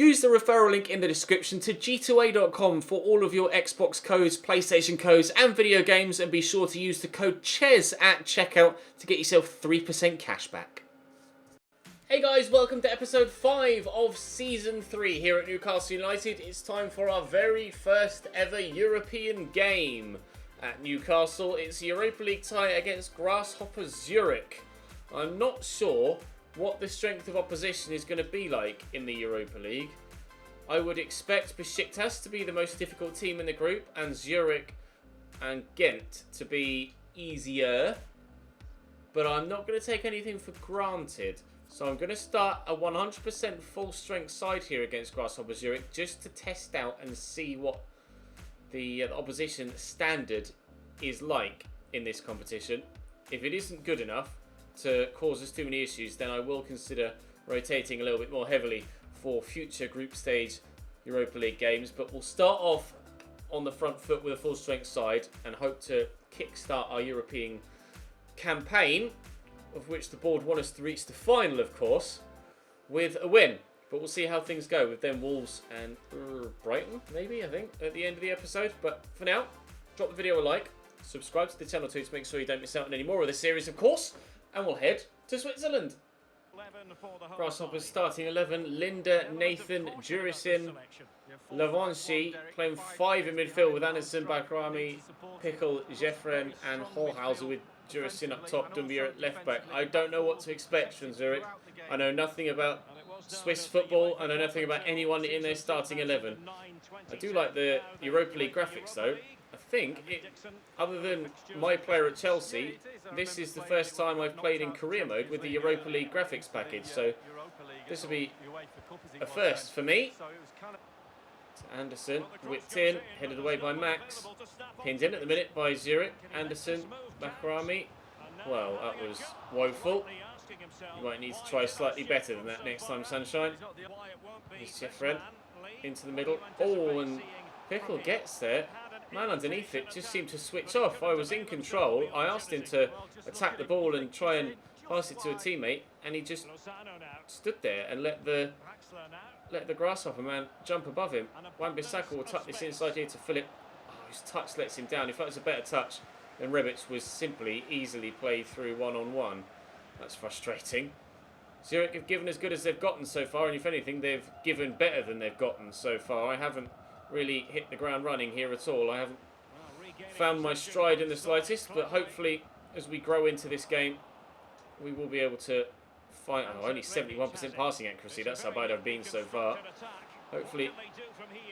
Use the referral link in the description to g2a.com for all of your Xbox codes, PlayStation codes and video games, and be sure to use the code CHES at checkout to get yourself 3% cash back. Hey guys, welcome to episode 5 of season 3 here at Newcastle United. It's time for our very first ever European game at Newcastle. It's a Europa League tie against Grasshopper Zurich. I'm not sure what the strength of opposition is going to be like in the Europa League. I would expect Besiktas to be the most difficult team in the group and Zurich and Ghent to be easier, but I'm not going to take anything for granted. So I'm going to start a 100% full strength side here against Grasshopper Zurich just to test out and see what the opposition standard is like in this competition. If it isn't good enough to cause us too many issues, then I will consider rotating a little bit more heavily for future group stage Europa League games. But we'll start off on the front foot with a full strength side and hope to kickstart our European campaign, of which the board want us to reach the final, of course, with a win. But we'll see how things go with them Wolves and Brighton, maybe, I think, at the end of the episode. But for now, drop the video a like, subscribe to the channel too to make sure you don't miss out on any more of this series, of course. And we'll head to Switzerland. Grasshoppers starting 11. Linda, Nathan, Jurisin, Lavanchi playing 5 in midfield with Anderson, Bakrami, Pickle, Jeffren and Holhauser with Jurisin up top, Dumbier at left back. I don't know what to expect from Zurich. I know nothing about Swiss football. I know nothing about anyone in their starting 11. I do like the Europa League graphics though. I think, other than my player at Chelsea, this is the first time I've played in career mode with the Europa League graphics package. So this will be a first for me. Anderson whipped in, headed away by Max. Pinned in at the minute by Zurich. Anderson, Bakrami. Well, that was woeful. You might need to try slightly better than that next time, Sunshine. Here's Jeffren into the middle. Oh, and Pickle gets there. Man underneath it just seemed to switch off. I was in control. I asked him to attack the ball and try and pass it to a teammate, and he just stood there and let the Grasshopper man jump above him. Wan-Bissaka will tuck this inside here to Philip. Oh, his touch lets him down. If that was a better touch, then Rebic was simply easily played through one-on-one. That's frustrating. Zurich have given as good as they've gotten so far, and if anything, they've given better than they've gotten so far. I haven't really hit the ground running here at all. I haven't found my stride in the slightest, but hopefully as we grow into this game we will be able to find only 71% passing accuracy. That's how bad I've been so far. Hopefully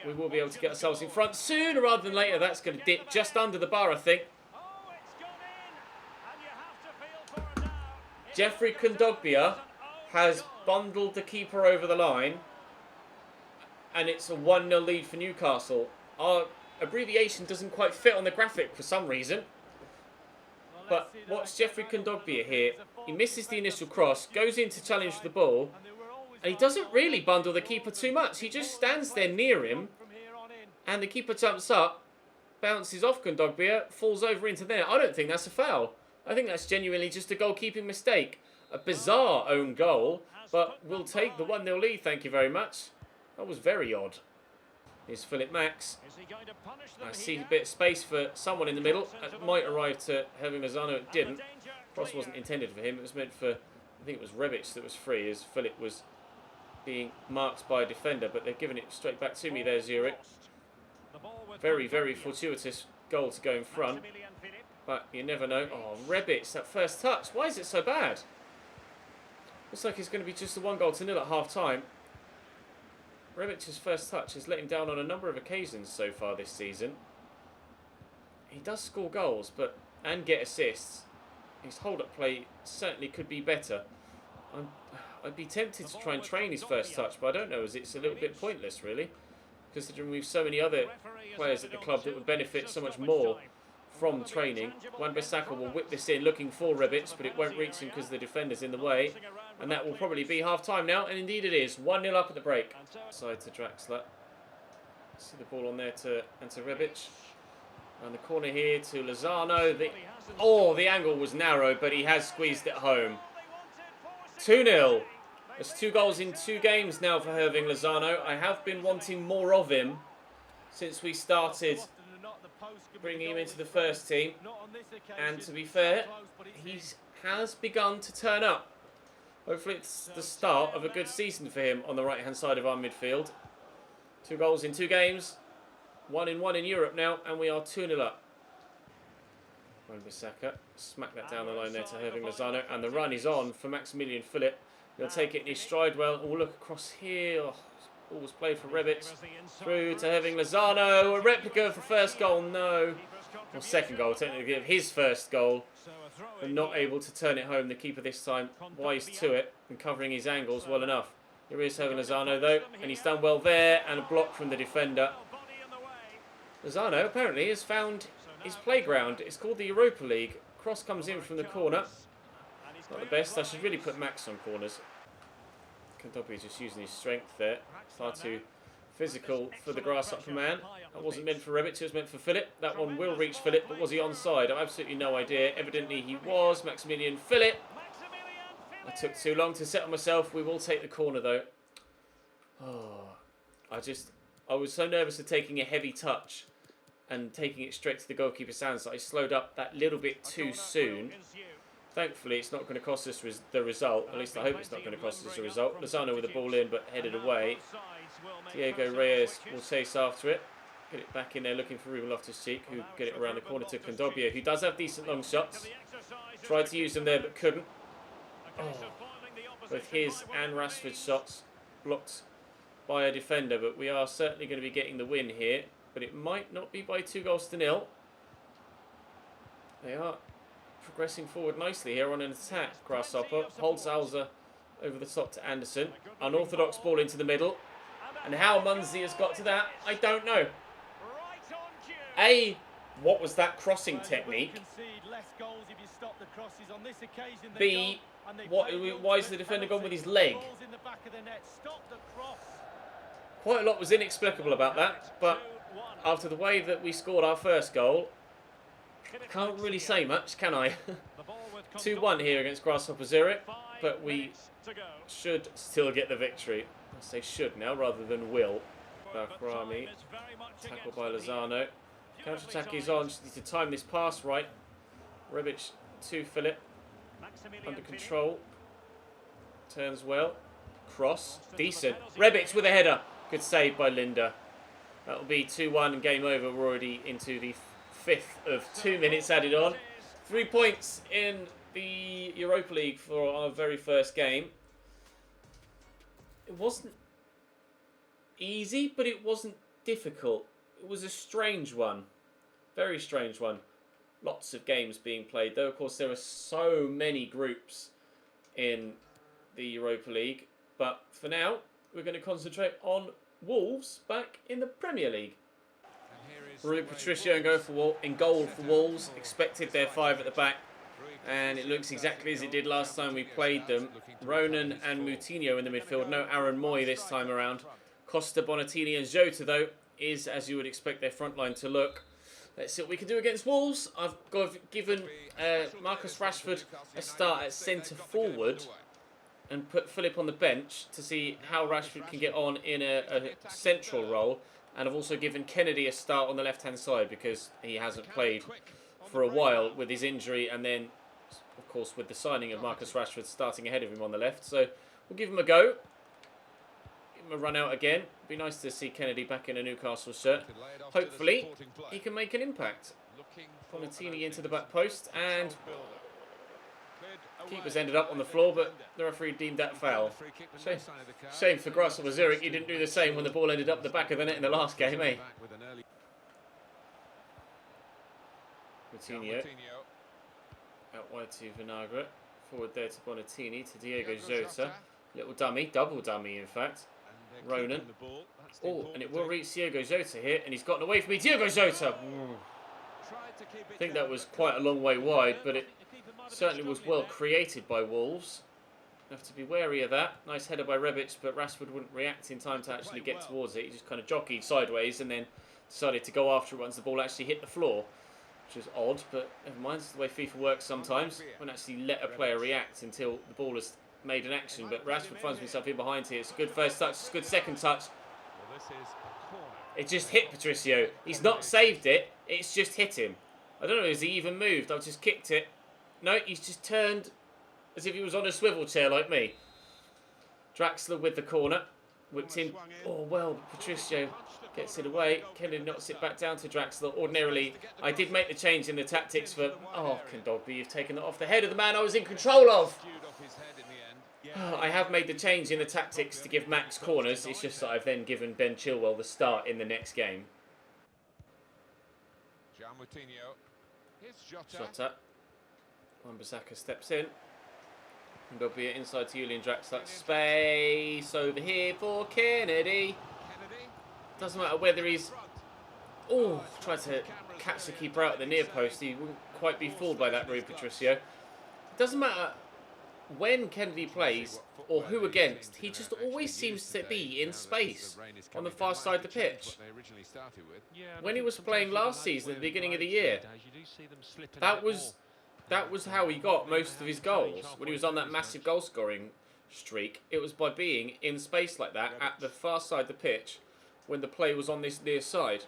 we will be able to get ourselves in front sooner rather than later. That's going to dip just under the bar, I think. Jeffrey Kondogbia has bundled the keeper over the line, and it's a 1-0 lead for Newcastle. Our abbreviation doesn't quite fit on the graphic for some reason. But watch Jeffrey Kondogbia here. He misses the initial cross, goes in to challenge the ball, and he doesn't really bundle the keeper too much. He just stands there near him, and the keeper jumps up, bounces off Kondogbia, falls over into there. I don't think that's a foul. I think that's genuinely just a goalkeeping mistake. A bizarre own goal, but we'll take the 1-0 lead, thank you very much. That was very odd. Here's Philip Max. I see a bit of space for someone in the middle. It might arrive to Hervé Mazzano. It didn't. Cross wasn't intended for him. It was meant for, I think it was Rebic that was free, as Philip was being marked by a defender. But they've given it straight back to me there, Zurich. Very, very fortuitous goal to go in front. But you never know. Oh, Rebic, that first touch. Why is it so bad? Looks like it's going to be just a 1-0 at half-time. Rebic's first touch has let him down on a number of occasions so far this season. He does score goals and get assists. His hold-up play certainly could be better. I'd be tempted to try and train his first touch, but I don't know, as it's a little bit pointless really, considering we've so many other players at the club that would benefit so much more from training. Wan-Bissaka will whip this in looking for Rebic, but it won't reach him because the defender's in the way. And that will probably be half-time now, and indeed it is. 1-0 up at the break. Side to Draxler. See the ball on there to Rebic. And the corner here to Lozano. The angle was narrow, but he has squeezed it home. 2-0. There's 2 goals in 2 games now for Hirving Lozano. I have been wanting more of him since we started bringing him into the first team. And to be fair, he has begun to turn up. Hopefully it's the start of a good season for him on the right-hand side of our midfield. 2 goals in 2 games. 1 in Europe now, and we are 2-0 up. Wan-Bissaka, smack that down the line there to Hirving Lozano, and the run is on for Maximilian Philip. He'll take it in his stride well. We'll look across here. Oh, ball was played for Rebic. Through to Hirving Lozano. A replica of the first goal, no. Or second goal, technically, of his first goal. And not able to turn it home. The keeper this time wise to it and covering his angles well enough. Here is Hirving Lozano though, and he's done well there, and a block from the defender. Lozano apparently has found his playground. It's called the Europa League. Cross comes in from the corner. Not the best. I should really put Max on corners. Kondogbia just using his strength there. Far too physical for the grasshopper man. That wasn't meant for Rebic, it was meant for Philip. That one will reach Philip, but was he onside? I've absolutely no idea. Evidently he was. Maximilian Philip. I took too long to settle myself. We will take the corner though. Oh, I was so nervous of taking a heavy touch and taking it straight to the goalkeeper's hands that I slowed up that little bit too soon. Thankfully, it's not going to cost us the result. At least I hope it's not going to cost us the result. Lozano with the ball in, but headed away. Diego Reyes will chase after it. Get it back in there, looking for Ruben Loftus-Cheek, who get it around the corner to Kondogbia, who does have decent long shots. Tried to use them there, but couldn't. Oh. Both his and Rashford's shots blocked by a defender, but we are certainly going to be getting the win here. But it might not be by 2-0. They are progressing forward nicely here on an attack. Grasshopper holds Alza over the top to Anderson. Unorthodox ball into the middle. And how Munzi has got to that, I don't know. A, what was that crossing technique? B, why is the defender gone with his leg? Quite a lot was inexplicable about that, but after the way that we scored our first goal, can't really say much, can I? 2-1 here against Grasshopper Zurich, but we should still get the victory. I say should now rather than will. Bakrami, tackled by Lozano. Counter-attack is on, just need to time this pass right. Rebic to Philip, under control. Turns well. Cross, decent. Rebic with a header. Good save by Linda. That'll be 2-1 and game over. We're already into the 5th of 2 minutes added on. 3 points in the Europa League for our very first game. It wasn't easy, but it wasn't difficult. It was a strange one. Very strange one. Lots of games being played, though. Of course, there are so many groups in the Europa League. But for now, we're going to concentrate on Wolves back in the Premier League. Rui Patricio in goal for Wolves. Expected their 5 at the back. And it looks exactly as it did last time we played them. Ronan and Moutinho in the midfield. No Aaron Moy this time around. Costa, Bonatini and Jota, though, is, as you would expect, their front line to look. Let's see what we can do against Wolves. I've given Marcus Rashford a start at centre forward and put Philip on the bench to see how Rashford can get on in a central role. And I've also given Kennedy a start on the left-hand side because he hasn't played for a while with his injury, and then, of course, with the signing of Marcus Rashford starting ahead of him on the left. So we'll give him a go. Give him a run out again. Be nice to see Kennedy back in a Newcastle shirt. Hopefully, he can make an impact. Bonatini into the back post, and keeper's ended up on the floor, but the referee deemed that foul. Shame for Grasshopper Zurich, he didn't do the same when the ball ended up the back of the net in the last game, eh? Moutinho. Out wide to Vinagre. Forward there to Bonatini, to Diego Jota. Little dummy, double dummy in fact. Ronan. Oh, and it will reach Diego Jota here, and he's gotten away from me. Diego Jota! I think that was quite a long way wide, but it certainly was well created by Wolves. Have to be wary of that. Nice header by Rebic, but Rashford wouldn't react in time to actually get towards it. He just kind of jockeyed sideways and then decided to go after it once the ball actually hit the floor, which is odd, but never mind. It's the way FIFA works sometimes. Won't actually let a player react until the ball has made an action, but Rashford finds himself in behind here. It's a good first touch, it's a good second touch. It just hit Patricio. He's not saved it, it's just hit him. I don't know, has he even moved? I've just kicked it. No, he's just turned as if he was on a swivel chair like me. Draxler with the corner. Whipped in. Oh, well, Patricio gets it away. Kennedy knocks it back down to Draxler. Ordinarily, I did make the change in the tactics for... Oh, Kondogbia, you've taken it off the head of the man I was in control of. I have made the change in the tactics to give Max corners. It's just that I've then given Ben Chilwell the start in the next game. Shot. Wan-Bissaka steps in. Kondogbia inside to Julian Draxler. Space over here for Kennedy. Doesn't matter whether he's... Oh, tried to catch the keeper out at the near post. He wouldn't quite be fooled by that, Rui Patricio. It doesn't matter when Kennedy plays or who against. He just always seems to be in space on the far side of the pitch. When he was playing last season at the beginning of the year, that was how he got most of his goals. When he was on that massive goal scoring streak, it was by being in space like that at the far side of the pitch when the play was on this near side.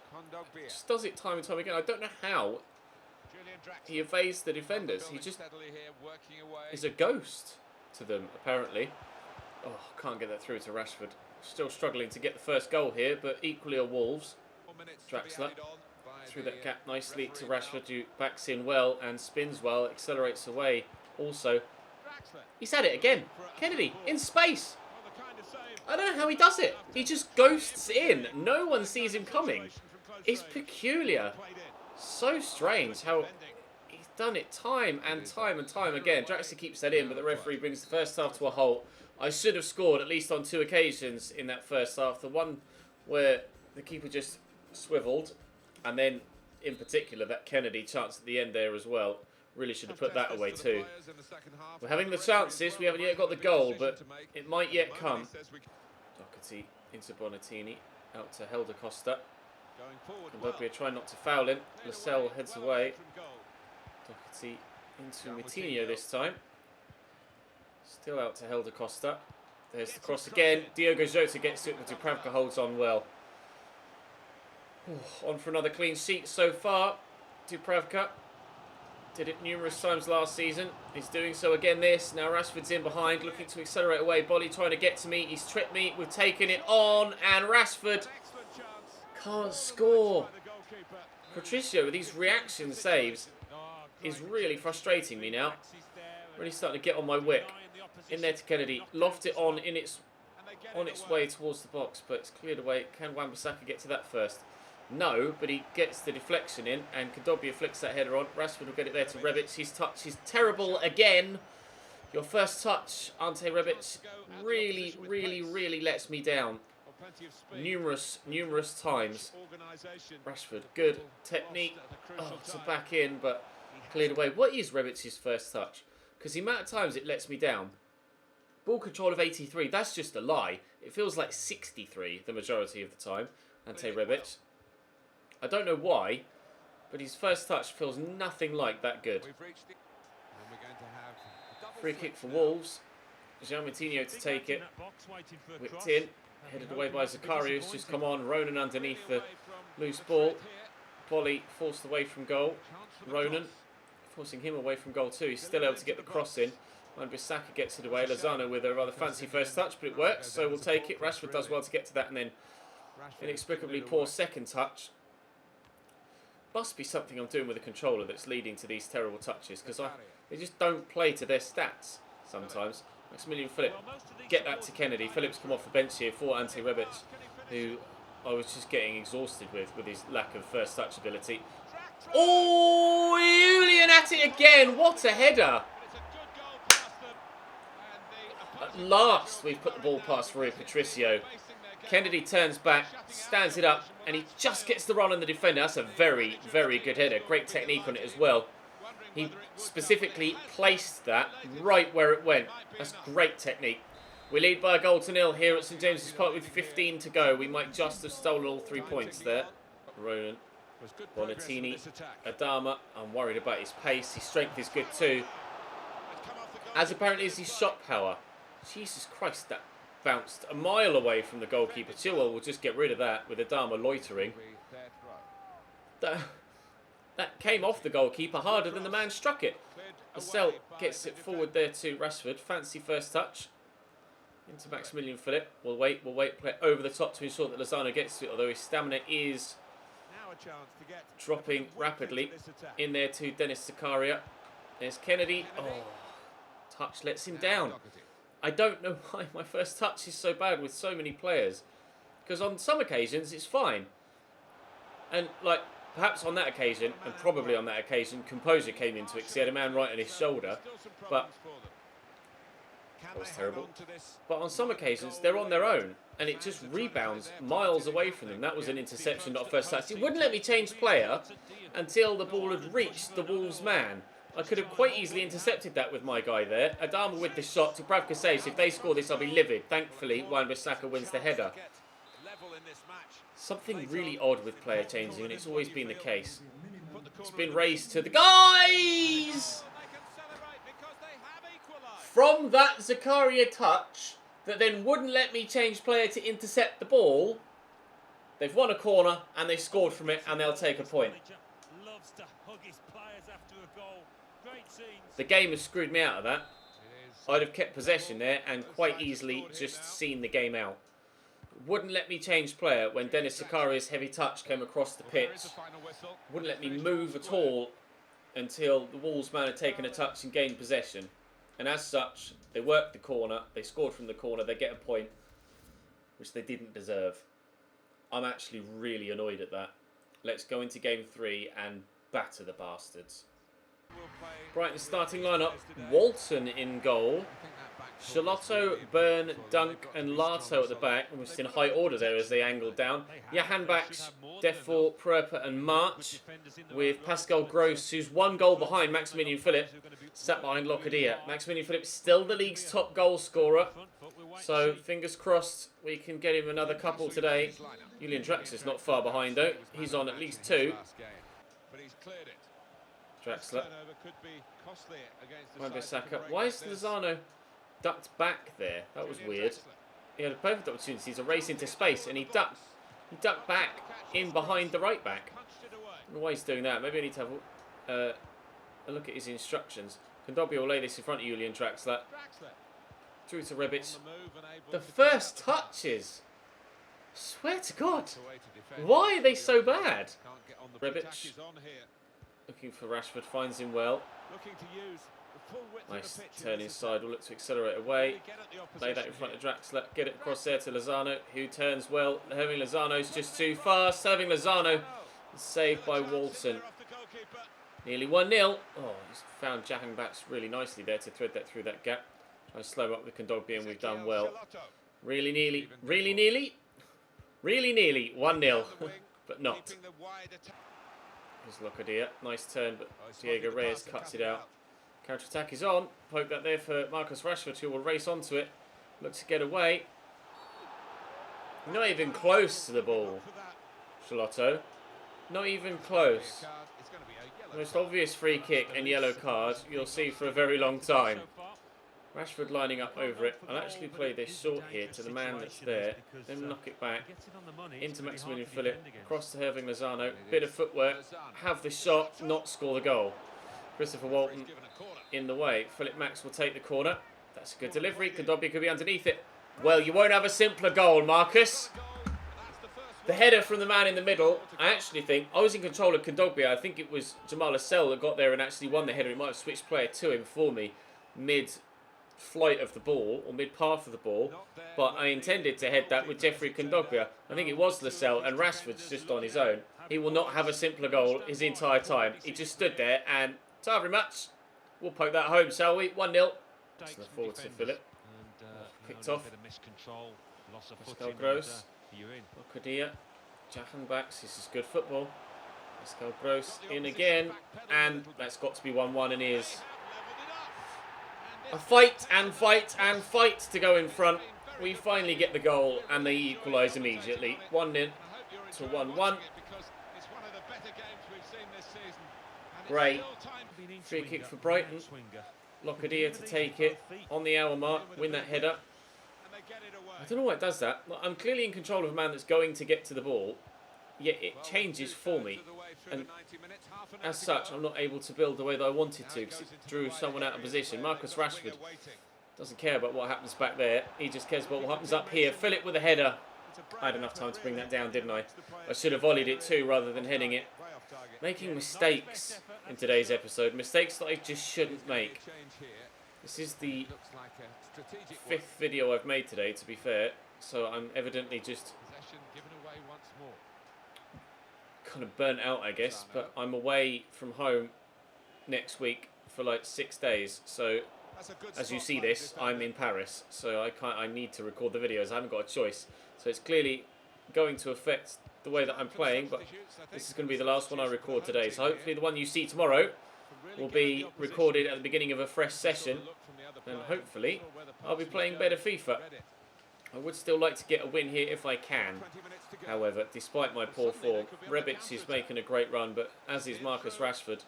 Just does it time and time again. I don't know how he evades the defenders. He just is a ghost to them, apparently. Oh, can't get that through to Rashford. Still struggling to get the first goal here, but equally are Wolves. Draxler through that gap nicely to Rashford, who backs in well and spins well, accelerates away. Also, he's had it again. Kennedy in space. I don't know how he does it. He just ghosts in. No one sees him coming. It's peculiar. So strange how he's done it time and time and time again. Draxler keeps that in, but the referee brings the first half to a halt. I should have scored at least on 2 occasions in that first half. The one where the keeper just swiveled, and then in particular that Kennedy chance at the end there as well. Really should have put that away too. We're having the chances. We haven't yet got the goal, but it might yet come. Doherty into Bonatini, out to Helder Costa. Kondogbia trying not to foul him. Lascelles heads away. Doherty into Moutinho this time. Still out to Helder Costa. There's the cross again. Diogo Jota gets to it, but Dubravka holds on well. On for another clean sheet so far. Dubravka did it numerous times last season. He's doing so again this. Now Rashford's in behind, looking to accelerate away. Bolly trying to get to me. He's tripped me. We've taken it on, and Rashford can't score. Patricio with these reaction saves is really frustrating me now. Really starting to get on my wick. In there to Kennedy. Loft it on in its way towards the box, but it's cleared away. Can Wan-Bissaka get to that first? No, but he gets the deflection in, and Kondogbia flicks that header on. Rashford will get it there to Rebic. His touch is terrible again. Your first touch, Ante Rebic, really lets me down. Numerous times. Rashford, good technique. Oh, to back in, but cleared away. What is Rebic's first touch? Because the amount of times it lets me down. Ball control of 83, that's just a lie. It feels like 63 the majority of the time. Ante Rebic. I don't know why, but his first touch feels nothing like that good. Free kick for Wolves. Jean Moutinho to take it. Whipped in. Headed away by Zacharias. Just come on. Ronan underneath the loose ball. Bolly forced away from goal. Ronan forcing him away from goal too. He's still able to get the cross in. Wan-Bissaka gets it away. Lozano with a rather fancy first touch, but it works, so we'll take it. Rashford does well to get to that, and then inexplicably poor second touch. Must be something I'm doing with the controller that's leading to these terrible touches, because they just don't play to their stats sometimes. Maximilian Philip, get that to Kennedy. Philip's come off the bench here for Ante Rebic, who I was just getting exhausted with his lack of first touch ability. Oh, Julian at it again. What a header. At last, we've put the ball past Rui Patricio. Kennedy turns back, stands it up, and he just gets the run on the defender. That's a very good header. Great technique on it as well. He specifically placed that right where it went. That's great technique. We lead by a goal to 0 here at St James's Park with 15 to go. We might just have stolen all 3 points there. Ronan, Bonatini, Adama. I'm worried about his pace. His strength is good too. As apparently is his shot power. Jesus Christ, that bounced a mile away from the goalkeeper. Chilwell will just get rid of that with Adama loitering. That came off the goalkeeper harder than the man struck it. Lascelles gets it forward there to Rashford. Fancy first touch. Into Maximilian Philip. We'll wait. Play over the top to ensure that Lozano gets to it, although his stamina is dropping rapidly. In there to Dennis Zakaria. There's Kennedy. Oh, touch lets him down. I don't know why my first touch is so bad with so many players. Because on some occasions, it's fine. And, like, perhaps on that occasion, and probably on that occasion, composure came into it because he had a man right on his shoulder. But that was terrible. But on some occasions, they're on their own. And it just rebounds miles away from them. That was an interception, not a first touch. It wouldn't let me change player until the ball had reached the Wolves man. I could have quite easily intercepted that with my guy there. Adama with the shot. Dubravka saves. If they score this, I'll be livid. Thankfully, Wan-Bissaka wins the header. Something really odd with player changing, and it's always been the case. It's been raised to the guys! From that Zakaria touch, that then wouldn't let me change player to intercept the ball, they've won a corner, and they've scored from it, and they'll take a point. The game has screwed me out of that. I'd have kept possession there and quite easily just seen the game out. Wouldn't let me change player when Dennis Zakaria's heavy touch came across the pitch. Wouldn't let me move at all until the Wolves man had taken a touch and gained possession. And as such, they worked the corner, they scored from the corner, they get a point, which they didn't deserve. I'm actually really annoyed at that. Let's go into game 3 and batter the bastards. Brighton starting lineup. Walton in goal. Charlotto, Byrne, Dunk and Lato at the back. Almost in high order there as they angled down. Jahan Baks, Defoe, Proper and March. With Pascal Gross, who's 1 goal behind Maximilian Philip. Sat behind Locadia. Maximilian Philip still the league's top goal scorer. So fingers crossed we can get him another couple today. Julian Draxler's not far behind though. He's on at least 2. Draxler. Wan-Bissaka. Why is Lozano ducked back there? That was weird. He had a perfect opportunity to race into space and he ducked back in behind the right back. I don't know why he's doing that. Maybe I need to have a look at his instructions. Kondogbia will lay this in front of Julian Draxler. Through to Rebic. The first touches. Swear to God. Why are they so bad? Rebic. Looking for Rashford, finds him well. Nice turn inside, will look to accelerate away. Lay that in front of Draxler, get it across there to Lozano, who turns well. Herving Lozano's just too fast. Serving Lozano, saved by Walton. Nearly 1-0. Oh, he's found Jahan Bats really nicely there to thread that through that gap. Try to slow up with Kondogbia and we've done well. Really nearly 1-0, but not. Here's Locadia. Nice turn, but Diego Reyes cuts it out. Counter-attack is on. Poke that there for Marcus Rashford, who will race onto it. Look to get away. Not even close to the ball. Charlotto. Not even close. Most obvious free kick and yellow card you'll see for a very long time. Rashford lining up over it. I'll actually play this short here to the man that's there. Then knock it back. Into Maximilian Philip. Across to Herving Lozano. Bit of footwork. Have the shot. Not score the goal. Christopher Walton in the way. Philip Max will take the corner. That's a good delivery. Kondogbia could be underneath it. Well, you won't have a simpler goal, Marcus. The header from the man in the middle. I actually think, I was in control of Kondogbia. I think it was Jamal Lascelles that got there and actually won the header. He might have switched player to him for me mid-flight of the ball, or mid-path of the ball. But I intended to head that with Jeffrey Kondogbia. I think it was Lascelles, and Rashford's just on his own. He will not have a simpler goal his entire time. He just stood there and, so very much. We'll poke that home, shall we? 1-0. Forward to Philip. Picked off. Pascal Gross. Locadia. Jahan Baks. This is good football. Pascal Gross in again. And that's got to be 1-1 and is. A fight and fight and fight to go in front. We finally get the goal and they equalise immediately. 1-0 to 1-1. Great. Free kick for Brighton. Locadia to take it on the hour mark, win that header. I don't know why it does that. I'm clearly in control of a man that's going to get to the ball, yet it changes for me. And as such, I'm not able to build the way that I wanted to because it drew someone out of position. Marcus Rashford doesn't care about what happens back there. He just cares about what happens up here. Fill it with a header. I had enough time to bring that down, didn't I? I should have volleyed it too rather than heading it. Making mistakes in today's episode. Mistakes that I just shouldn't make. This is the 5th video I've made today, to be fair. So I'm evidently just kind of burnt out, I guess. But I'm away from home next week for like 6 days. So as you see this, I'm in Paris. So I need to record the videos. I haven't got a choice. So it's clearly going to affect the way that I'm playing, but this is going to be the last one I record today. So hopefully the one you see tomorrow will be recorded at the beginning of a fresh session, and hopefully I'll be playing better FIFA. I would still like to get a win here if I can. However, despite my poor form, Rebic is making a great run, but as is Marcus Rashford.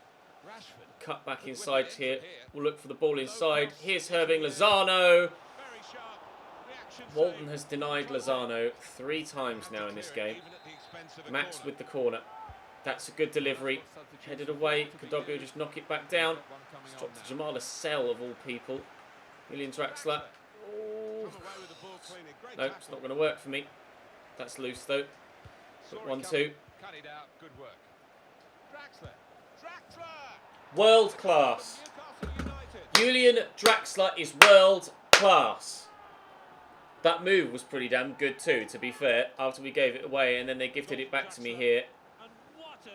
Cut back inside here. We'll look for the ball inside. Here's Irving Lozano. Walton has denied Lozano 3 times now in this game. Max with the corner. That's a good delivery. Headed away. Kondogbia will just knock it back down. It's dropped to Jamal Lascelles of all people. Julian Draxler. Oh. No, it's not going to work for me. That's loose though. 1-2. World class. Julian Draxler is world class. That move was pretty damn good too, to be fair, after we gave it away and then they gifted it back to me here.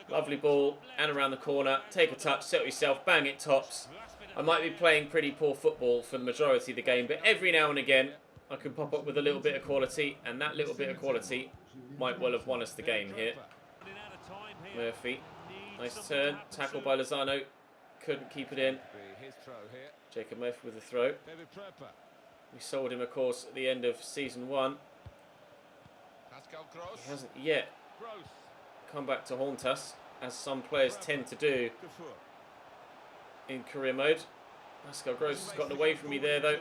Lovely ball, and around the corner, take a touch, settle yourself, bang it tops. I might be playing pretty poor football for the majority of the game, but every now and again I can pop up with a little bit of quality, and that little bit of quality might well have won us the game here. Murphy, nice turn, tackle by Lozano, couldn't keep it in. Jacob Murphy with the throw. We sold him, of course, at the end of Season 1. He hasn't yet come back to haunt us, as some players tend to do in career mode. Pascal Gross has gotten away from me there, though.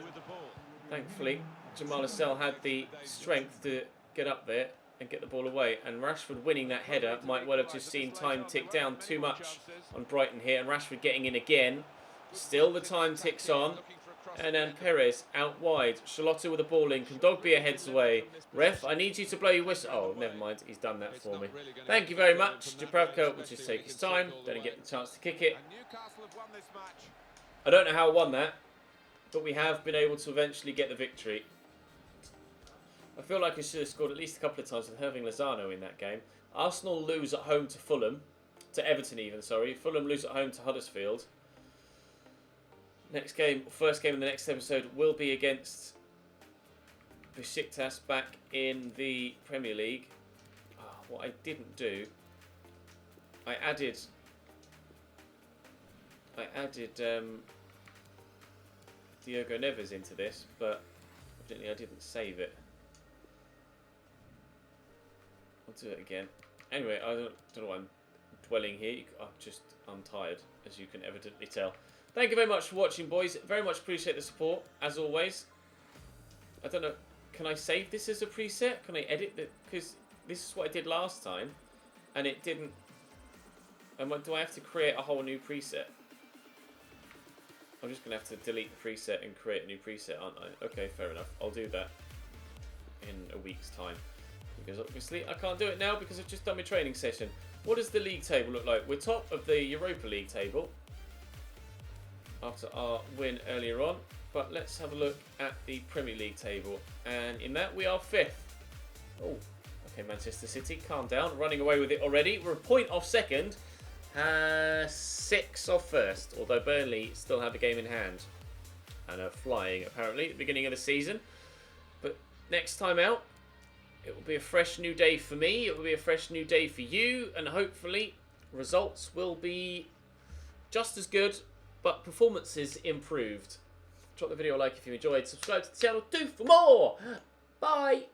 Thankfully, Jamal Lascelles had the strength to get up there and get the ball away. And Rashford winning that header might well have just seen time tick down too much on Brighton here. And Rashford getting in again. Still the time ticks on. And then Perez out wide. Charlotta with the ball in. Kondogbia heads away. Ref, I need you to blow your whistle. Oh, never mind. He's done that for me. Thank you very much. Dubravka will just take his time. Don't get the chance to kick it. I don't know how I won that, but we have been able to eventually get the victory. I feel like I should have scored at least a couple of times with Irving Lozano in that game. Arsenal lose at home to Fulham. To Everton even, sorry. Fulham lose at home to Huddersfield. Next game, first game in the next episode will be against Besiktas back in the Premier League. Oh, what I didn't do, I added Diogo Neves into this, but evidently I didn't save it. I'll do it again. Anyway, I don't know why I'm dwelling here. I'm tired, as you can evidently tell. Thank you very much for watching, boys. Very much appreciate the support, as always. I don't know, can I save this as a preset? Can I edit it? Because this is what I did last time, and it didn't... do I have to create a whole new preset? I'm just going to have to delete the preset and create a new preset, aren't I? Okay, fair enough. I'll do that in a week's time. Because obviously I can't do it now because I've just done my training session. What does the league table look like? We're top of the Europa League table after our win earlier on, but let's have a look at the Premier League table, and in that we are 5th. Oh, okay, Manchester City, calm down, running away with it already. We're a point off 2nd, 6 off 1st, although Burnley still have a game in hand and are flying apparently at the beginning of the season. But next time out, it will be a fresh new day for me, it will be a fresh new day for you, and hopefully results will be just as good, but performances improved. Drop the video a like if you enjoyed. Subscribe to the channel. Do for more. Bye.